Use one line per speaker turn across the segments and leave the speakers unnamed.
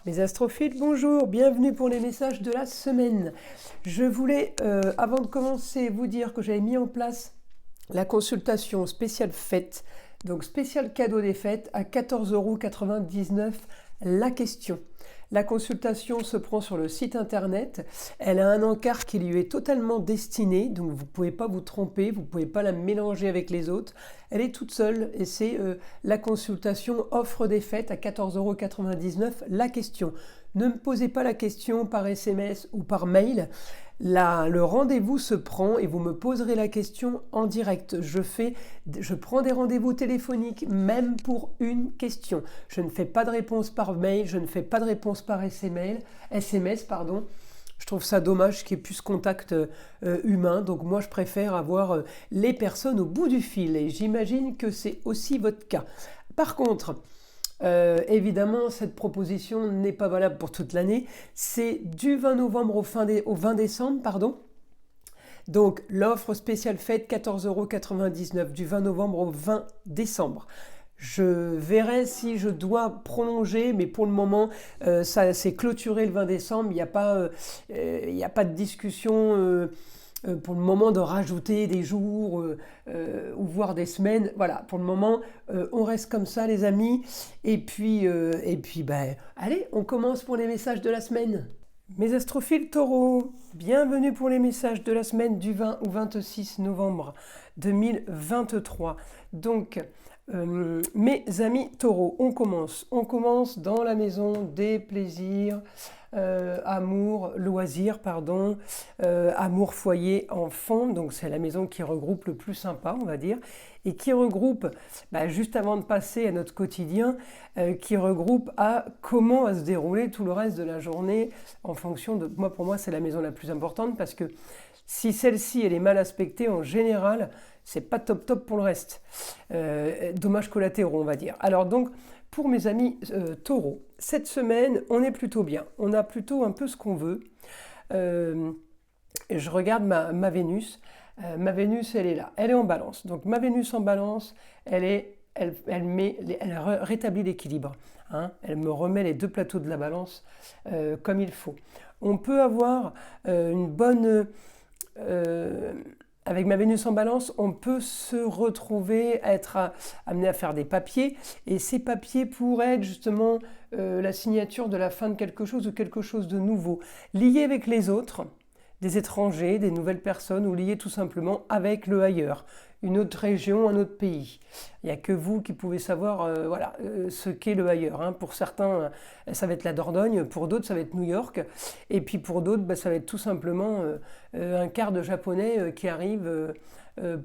Mes astrophiles, bonjour, bienvenue pour les messages de la semaine. Je voulais, avant de commencer, vous dire que j'avais mis en place la consultation spéciale fête, donc spécial cadeau des fêtes à 14,99 € la question. La consultation se prend sur le site internet, elle a un encart qui lui est totalement destiné, donc vous ne pouvez pas vous tromper, vous ne pouvez pas la mélanger avec les autres. Elle est toute seule et c'est la consultation offre des fêtes à 14,99 € la question. Ne me posez pas la question par SMS ou par mail. Le rendez-vous se prend et vous me poserez la question en direct. Je prends des rendez-vous téléphoniques même pour une question. Je ne fais pas de réponse par mail, je ne fais pas de réponse par SMS. Je trouve ça dommage qu'il n'y ait plus ce contact humain. Donc moi, je préfère avoir les personnes au bout du fil. Et j'imagine que c'est aussi votre cas. Par contre, évidemment, cette proposition n'est pas valable pour toute l'année. C'est du 20 novembre au 20 décembre, pardon. Donc, l'offre spéciale fête, 14,99 € du 20 novembre au 20 décembre. Je verrai si je dois prolonger, mais pour le moment, ça s'est clôturé le 20 décembre. Il n'y a pas de discussion pour le moment de rajouter des jours ou voire des semaines. Voilà, pour le moment, on reste comme ça, les amis. Et puis, allez, on commence pour les messages de la semaine. Mes astrophiles taureaux, bienvenue pour les messages de la semaine du 20 au 26 novembre 2023. Donc, mes amis taureaux, on commence dans la maison des plaisirs, amour, loisirs, amour, foyer, enfant. Donc c'est la maison qui regroupe le plus sympa, on va dire, et qui regroupe, juste avant de passer à notre quotidien, qui regroupe à comment va se dérouler tout le reste de la journée en fonction de... Pour moi, c'est la maison la plus importante parce que si celle-ci, elle est mal aspectée, en général, c'est pas top pour le reste. Dommages collatéraux, on va dire. Alors donc, pour mes amis taureaux, cette semaine, on est plutôt bien. On a plutôt un peu ce qu'on veut. Je regarde ma Vénus. Ma Vénus, elle est là. Elle est en balance. Donc, ma Vénus en balance, elle rétablit l'équilibre. Elle me remet les deux plateaux de la balance comme il faut. On peut avoir une bonne... avec ma Vénus en balance, on peut se retrouver, être amené à faire des papiers. Et ces papiers pourraient être justement la signature de la fin de quelque chose ou quelque chose de nouveau. Lié avec les autres, des étrangers, des nouvelles personnes ou lié tout simplement avec le ailleurs. Une autre région, un autre pays. Il n'y a que vous qui pouvez savoir ce qu'est le ailleurs. Pour certains, ça va être la Dordogne, pour d'autres, ça va être New York. Et puis pour d'autres, ça va être tout simplement un quart de japonais qui arrive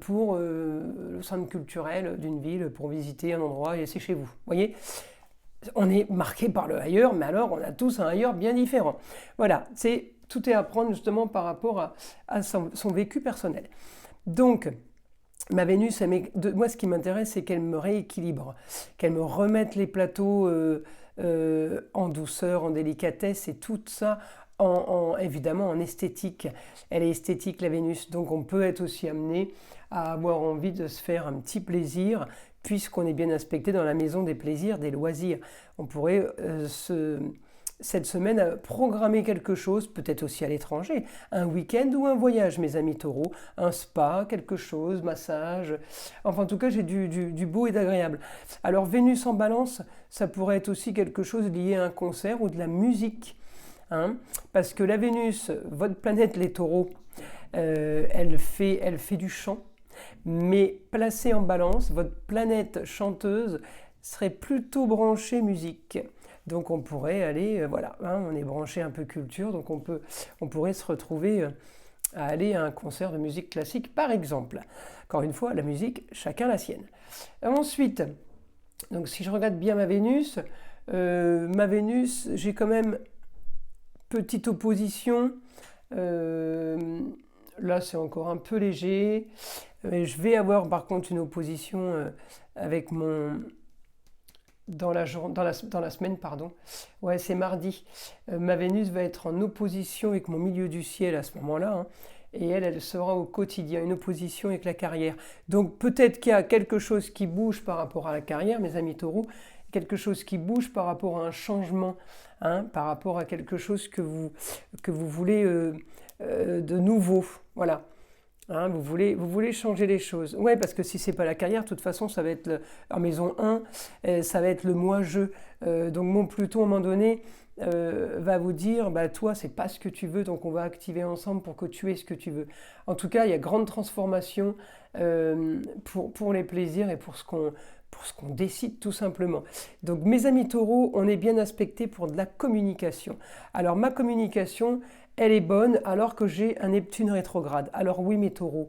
pour le centre culturel d'une ville, pour visiter un endroit et c'est chez vous. Vous voyez ? On est marqué par le ailleurs, mais alors on a tous un ailleurs bien différent. Voilà, tout est à prendre justement par rapport à son vécu personnel. Donc, ma Vénus, moi ce qui m'intéresse, c'est qu'elle me rééquilibre, qu'elle me remette les plateaux en douceur, en délicatesse et tout ça évidemment en esthétique. Elle est esthétique la Vénus, donc on peut être aussi amené à avoir envie de se faire un petit plaisir puisqu'on est bien aspecté dans la maison des plaisirs, des loisirs. On pourrait cette semaine programmer quelque chose, peut-être aussi à l'étranger, un week-end ou un voyage, mes amis taureaux, un spa, quelque chose, massage, enfin en tout cas j'ai du beau et d'agréable. Alors Vénus en balance, ça pourrait être aussi quelque chose lié à un concert ou de la musique, parce que la Vénus, votre planète les taureaux, elle fait du chant, mais placée en balance, votre planète chanteuse serait plutôt branchée musique. Donc on pourrait aller, on est branché un peu culture, donc on pourrait se retrouver à aller à un concert de musique classique, par exemple. Encore une fois, la musique, chacun la sienne. Ensuite, donc si je regarde bien ma Vénus, j'ai quand même petite opposition. Là, c'est encore un peu léger. Je vais avoir par contre une opposition avec mon... Dans la semaine, pardon. Ouais, c'est mardi. Ma Vénus va être en opposition avec mon milieu du ciel à ce moment-là. Et elle sera au quotidien, une opposition avec la carrière. Donc peut-être qu'il y a quelque chose qui bouge par rapport à la carrière, mes amis taureaux, quelque chose qui bouge par rapport à un changement, hein, par rapport à quelque chose que vous voulez de nouveau. Voilà. Hein, vous voulez changer les choses. Ouais, parce que si c'est pas la carrière, de toute façon, ça va être en maison 1, ça va être le moi-je. Donc mon Pluton, à un moment donné, va vous dire, bah toi, c'est pas ce que tu veux, donc on va activer ensemble pour que tu aies ce que tu veux. En tout cas, il y a grande transformation pour les plaisirs et pour ce qu'on décide tout simplement. Donc mes amis taureaux, on est bien aspectés pour de la communication. Alors ma communication, elle est bonne alors que j'ai un Neptune rétrograde. Alors oui mes taureaux,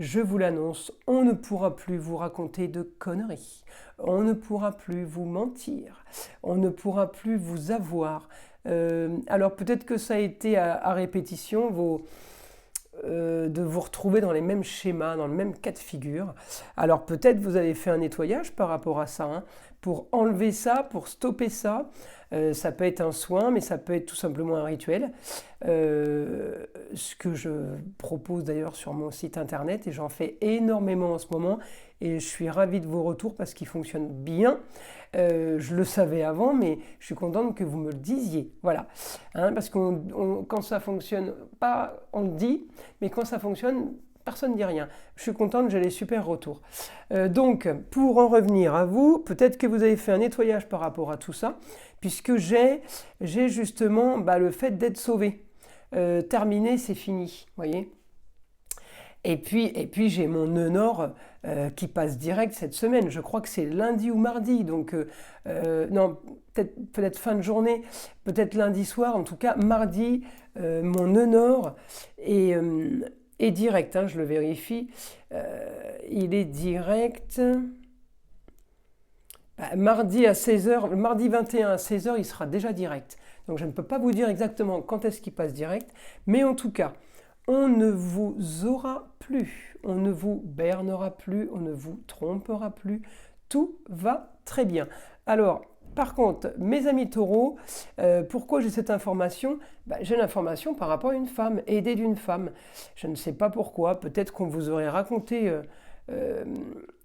je vous l'annonce, on ne pourra plus vous raconter de conneries. On ne pourra plus vous mentir. On ne pourra plus vous avoir. Alors peut-être que ça a été à répétition, de vous retrouver dans les mêmes schémas, dans le même cas de figure. Alors peut-être vous avez fait un nettoyage par rapport à ça, hein, pour enlever ça, pour stopper ça. Ça peut être un soin, mais ça peut être tout simplement un rituel. Ce que je propose d'ailleurs sur mon site internet, et j'en fais énormément en ce moment, et je suis ravie de vos retours parce qu'ils fonctionnent bien. Je le savais avant, mais je suis contente que vous me le disiez. Voilà. Hein, parce que quand ça fonctionne pas, on le dit, mais quand ça fonctionne, personne ne dit rien. Je suis contente, j'ai les super retours. Donc, pour en revenir à vous, peut-être que vous avez fait un nettoyage par rapport à tout ça, puisque j'ai justement le fait d'être sauvé. Terminé, c'est fini, voyez. Et puis j'ai mon nœud nord qui passe direct cette semaine. Je crois que c'est lundi ou mardi. Donc, non, peut-être fin de journée, peut-être lundi soir. En tout cas, mardi, mon nœud nord est direct. Hein, je le vérifie. Il est direct. Mardi à 16h, mardi 21 à 16h, il sera déjà direct. Donc, je ne peux pas vous dire exactement quand est-ce qu'il passe direct. Mais en tout cas, on ne vous aura plus, on ne vous bernera plus, on ne vous trompera plus, tout va très bien. Alors, par contre, mes amis taureaux, pourquoi j'ai cette information ? J'ai l'information par rapport à une femme, aidée d'une femme. Je ne sais pas pourquoi, peut-être qu'on vous aurait raconté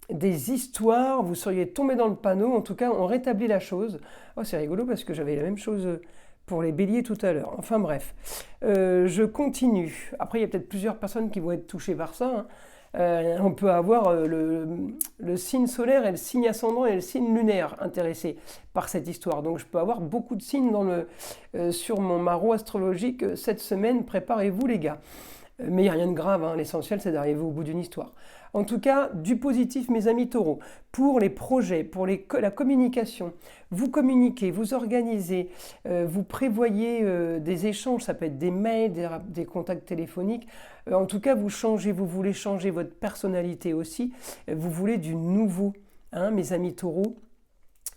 des histoires, vous seriez tombé dans le panneau, en tout cas on rétablit la chose. Oh, c'est rigolo parce que j'avais la même chose pour les béliers tout à l'heure. Enfin bref, je continue. Après, il y a peut-être plusieurs personnes qui vont être touchées par ça. Hein. On peut avoir le signe solaire et le signe ascendant et le signe lunaire intéressés par cette histoire. Donc je peux avoir beaucoup de signes sur mon maraud astrologique cette semaine. Préparez-vous les gars. Mais il n'y a rien de grave, hein. L'essentiel c'est d'arriver au bout d'une histoire. En tout cas, du positif mes amis taureaux, pour les projets, pour la communication, vous communiquez, vous organisez, vous prévoyez des échanges, ça peut être des mails, des contacts téléphoniques, en tout cas vous changez, vous voulez changer votre personnalité aussi, vous voulez du nouveau, hein, mes amis taureaux,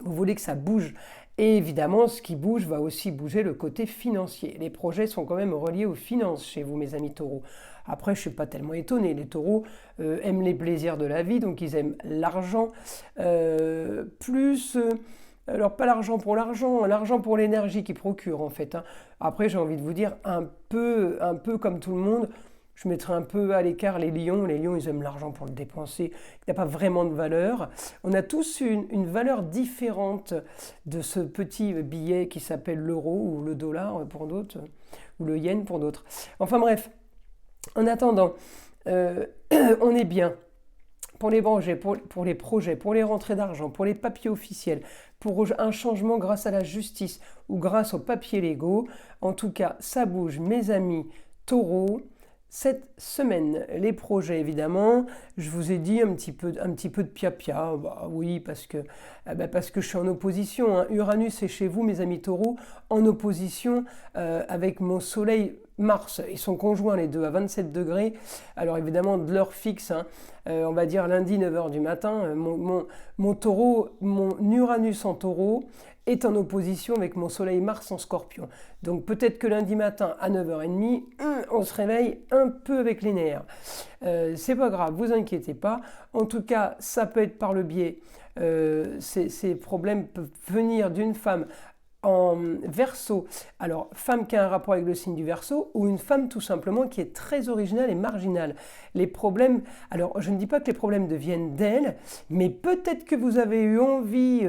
vous voulez que ça bouge. Et évidemment, ce qui bouge va aussi bouger le côté financier. Les projets sont quand même reliés aux finances chez vous, mes amis taureaux. Après, je ne suis pas tellement étonnée. Les taureaux aiment les plaisirs de la vie, donc ils aiment l'argent. Alors pas l'argent pour l'énergie qu'ils procurent en fait. Hein. Après, j'ai envie de vous dire, un peu comme tout le monde, je mettrai un peu à l'écart les lions. Les lions, ils aiment l'argent pour le dépenser. Il n'y a pas vraiment de valeur. On a tous une valeur différente de ce petit billet qui s'appelle l'euro ou le dollar pour d'autres, ou le yen pour d'autres. Enfin bref, en attendant, on est bien. Pour les projets, pour les projets, pour les rentrées d'argent, pour les papiers officiels, pour un changement grâce à la justice ou grâce aux papiers légaux. En tout cas, ça bouge, mes amis taureaux. Cette semaine, les projets évidemment, je vous ai dit un petit peu de pia-pia, oui parce que je suis en opposition, hein. Uranus est chez vous mes amis taureaux, en opposition avec mon soleil Mars, ils sont conjoints les deux à 27 degrés, alors évidemment de l'heure fixe, hein, on va dire lundi 9h du matin, mon taureau, mon Uranus en taureau, est en opposition avec mon soleil Mars en Scorpion. Donc peut-être que lundi matin à 9h30, on se réveille un peu avec les nerfs. C'est pas grave, vous inquiétez pas. En tout cas, ça peut être par le biais, ces problèmes peuvent venir d'une femme en Verseau. Alors, femme qui a un rapport avec le signe du Verseau ou une femme tout simplement qui est très originale et marginale. Les problèmes, alors je ne dis pas que les problèmes deviennent d'elle, mais peut-être que vous avez eu envie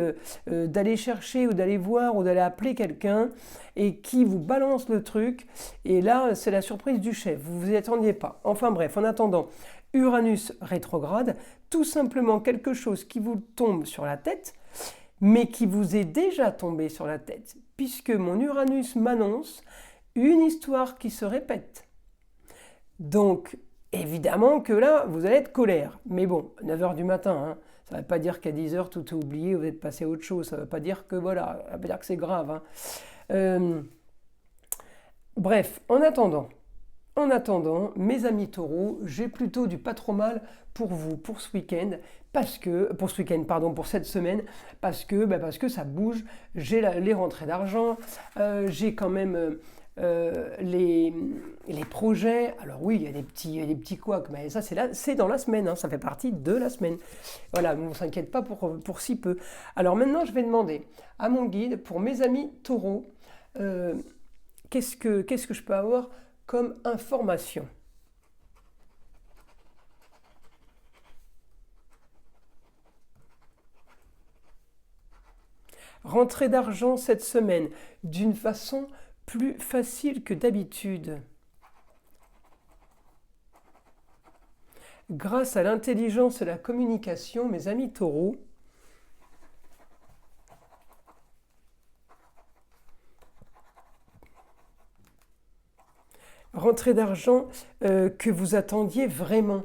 d'aller chercher ou d'aller voir ou d'aller appeler quelqu'un et qui vous balance le truc. Et là, c'est la surprise du chef. Vous ne vous y attendiez pas. Enfin bref, en attendant, Uranus rétrograde, tout simplement quelque chose qui vous tombe sur la tête, mais qui vous est déjà tombé sur la tête, puisque mon Uranus m'annonce une histoire qui se répète. Donc, évidemment que là, vous allez être colère. Mais bon, 9h du matin, hein, ça ne veut pas dire qu'à 10h, tout est oublié, vous êtes passé à autre chose. Ça ne veut pas dire que voilà, ça veut pas dire que c'est grave. Hein. Bref, en attendant, mes amis taureaux, j'ai plutôt du pas trop mal pour vous, pour ce week-end, pour cette semaine, parce que ça bouge, j'ai les rentrées d'argent, j'ai quand même les projets. Alors oui, il y a des petits couacs, mais ça c'est dans la semaine, hein, ça fait partie de la semaine. Voilà, ne vous inquiétez pas pour si peu. Alors maintenant, je vais demander à mon guide, pour mes amis taureaux, qu'est-ce que je peux avoir comme information. Rentrée d'argent cette semaine d'une façon plus facile que d'habitude. Grâce à l'intelligence et la communication, mes amis taureaux, rentrée d'argent que vous attendiez vraiment.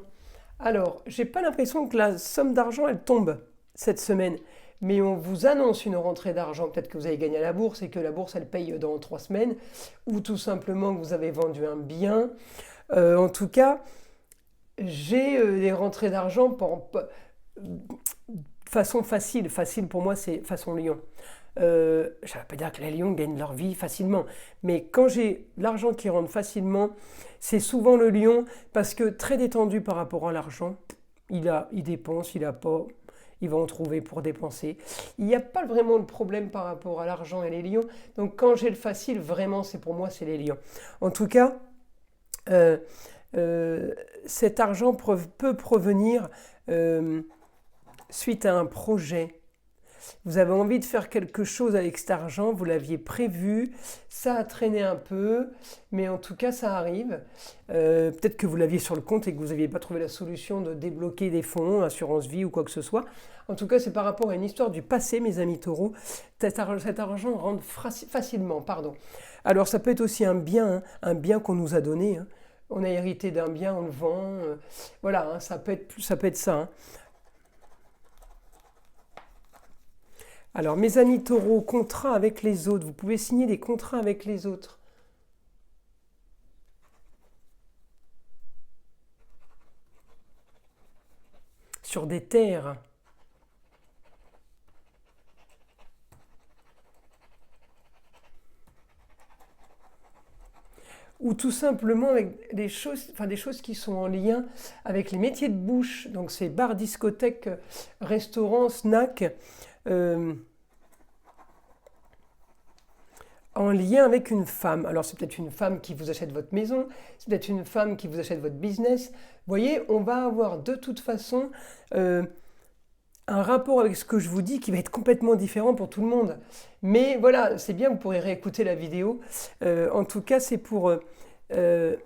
Alors, j'ai pas l'impression que la somme d'argent, elle tombe cette semaine. Mais on vous annonce une rentrée d'argent. Peut-être que vous avez gagné à la bourse et que la bourse, elle paye dans 3 semaines. Ou tout simplement que vous avez vendu un bien. En tout cas, j'ai des rentrées d'argent façon facile. Facile pour moi, c'est façon lion. Ça ne veut pas dire que les lions gagnent leur vie facilement. Mais quand j'ai l'argent qui rentre facilement, c'est souvent le lion parce que très détendu par rapport à l'argent. Il dépense, il va en trouver pour dépenser. Il n'y a pas vraiment de problème par rapport à l'argent et les lions. Donc quand j'ai le facile, vraiment, pour moi, c'est les lions. En tout cas, cet argent peut provenir suite à un projet. Vous avez envie de faire quelque chose avec cet argent, vous l'aviez prévu, ça a traîné un peu, mais en tout cas ça arrive. Peut-être que vous l'aviez sur le compte et que vous n'aviez pas trouvé la solution de débloquer des fonds, assurance vie ou quoi que ce soit. En tout cas, c'est par rapport à une histoire du passé, mes amis taureaux. Cet argent rentre facilement. Alors ça peut être aussi un bien qu'on nous a donné. Hein. On a hérité d'un bien, on le vend. Voilà, hein, ça peut être ça. Hein. Alors, mes amis taureaux, contrat avec les autres. Vous pouvez signer des contrats avec les autres. Sur des terres. Ou tout simplement avec des choses qui sont en lien avec les métiers de bouche. Donc, c'est bar, discothèque, restaurant, snack. En lien avec une femme. Alors c'est peut-être une femme qui vous achète votre maison, c'est peut-être une femme qui vous achète votre business. Vous voyez, on va avoir de toute façon un rapport avec ce que je vous dis qui va être complètement différent pour tout le monde. Mais voilà, c'est bien, vous pourrez réécouter la vidéo. En tout cas, c'est pour un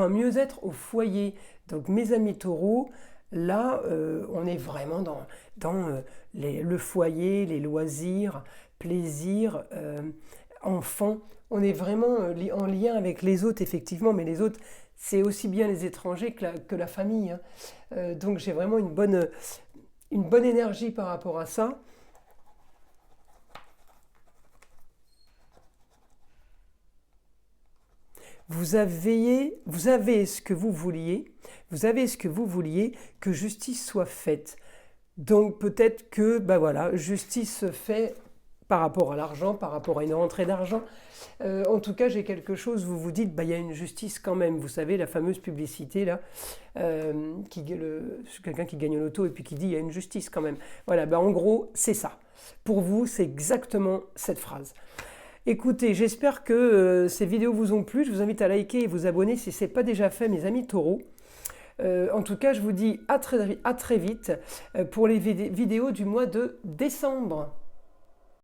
mieux-être au foyer. Donc mes amis taureaux, là, on est vraiment dans le foyer, les loisirs, plaisir, enfants. On est vraiment en lien avec les autres, effectivement, mais les autres, c'est aussi bien les étrangers que la famille. Hein. Donc j'ai vraiment une bonne énergie par rapport à ça. Vous avez ce que vous vouliez, que justice soit faite. Donc peut-être que, justice se fait par rapport à l'argent, par rapport à une rentrée d'argent. En tout cas, j'ai quelque chose, vous vous dites, il y a une justice quand même. Vous savez, la fameuse publicité, là, quelqu'un qui gagne au loto et puis qui dit, il y a une justice quand même. Voilà, en gros, c'est ça. Pour vous, c'est exactement cette phrase. Écoutez, j'espère que ces vidéos vous ont plu. Je vous invite à liker et vous abonner si ce n'est pas déjà fait, mes amis taureaux. En tout cas, je vous dis à très vite pour les vidéos du mois de décembre.